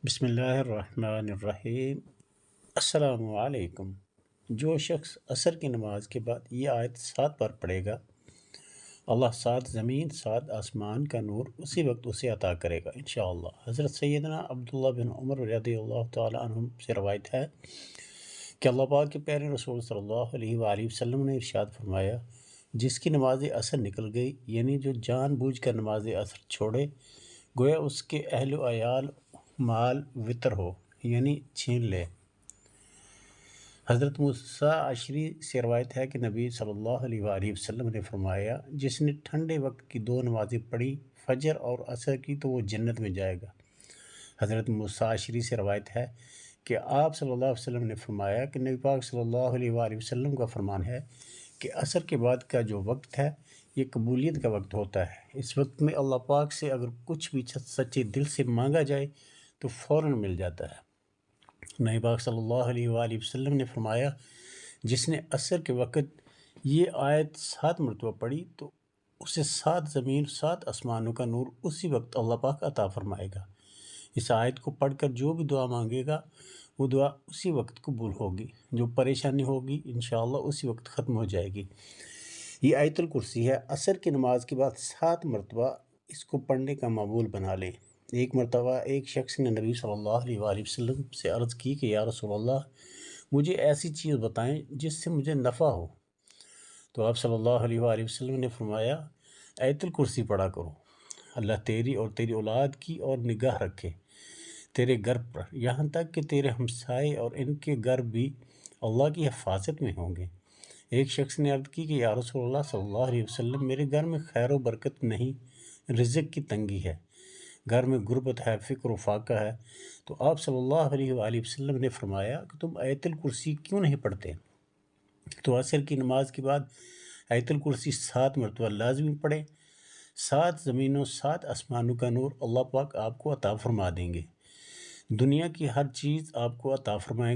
بسم اللہ الرحمن الرحیم۔ السلام علیکم۔ جو شخص عصر کی نماز کے بعد یہ آیت 7 بار پڑھے گا، اللہ 7 زمین 7 آسمان کا نور اسی وقت اسے عطا کرے گا انشاءاللہ۔ حضرت سیدنا عبداللہ بن عمر رضی اللہ تعالی عنہم سے روایت ہے کہ اللہ پاک کے پیارے رسول صلی اللہ علیہ وآلہ وسلم نے ارشاد فرمایا، جس کی نماز عصر نکل گئی، یعنی جو جان بوجھ کر نماز عصر چھوڑے، گویا اس کے اہل و عیال مال وطر ہو، یعنی چھین لے۔ حضرت موسیٰ اشعری سے روایت ہے کہ نبی صلی اللہ علیہ وآلہ وسلم نے فرمایا، جس نے ٹھنڈے وقت کی 2 نمازیں پڑھی، فجر اور عصر کی، تو وہ جنت میں جائے گا۔ حضرت موسیٰ اشعری سے روایت ہے کہ آپ صلی اللہ علیہ وسلم نے فرمایا کہ نبی پاک صلی اللہ علیہ وآلہ وسلم کا فرمان ہے کہ عصر کے بعد کا جو وقت ہے یہ قبولیت کا وقت ہوتا ہے۔ اس وقت میں اللہ پاک سے اگر کچھ بھی سچے دل سے مانگا جائے تو فوراً مل جاتا ہے۔ نبی پاک صلی اللہ علیہ وآلہ وسلم نے فرمایا، جس نے عصر کے وقت یہ آیت 7 مرتبہ پڑھی تو اسے 7 زمین 7 آسمانوں کا نور اسی وقت اللہ پاک عطا فرمائے گا۔ اس آیت کو پڑھ کر جو بھی دعا مانگے گا وہ دعا اسی وقت قبول ہوگی، جو پریشانی ہوگی انشاءاللہ اسی وقت ختم ہو جائے گی۔ یہ آیت الکرسی ہے، عصر کی نماز کے بعد 7 مرتبہ اس کو پڑھنے کا معمول بنا لیں۔ ایک مرتبہ ایک شخص نے نبی صلی اللہ علیہ وآلہ وسلم سے عرض کی کہ یا رسول اللہ، مجھے ایسی چیز بتائیں جس سے مجھے نفع ہو۔ تو آپ صلی اللہ علیہ وآلہ وسلم نے فرمایا، آیت الکرسی پڑھا کرو، اللہ تیری اور تیری اولاد کی اور نگاہ رکھے تیرے گھر پر، یہاں تک کہ تیرے ہمسائے اور ان کے گھر بھی اللہ کی حفاظت میں ہوں گے۔ ایک شخص نے عرض کی کہ یا رسول اللہ صلی اللہ علیہ وسلم، میرے گھر میں خیر و برکت نہیں، رزق کی تنگی ہے، گھر میں غربت ہے، فقر و فاقہ ہے۔ تو آپ صلی اللہ علیہ وآلہ وسلم نے فرمایا کہ تم آیت الکرسی کیوں نہیں پڑھتے؟ تو عصر کی نماز کے بعد آیت الکرسی 7 مرتبہ لازمی پڑھیں۔ 7 زمینوں 7 آسمانوں کا نور اللہ پاک آپ کو عطا فرما دیں گے، دنیا کی ہر چیز آپ کو عطا فرمائیں گے۔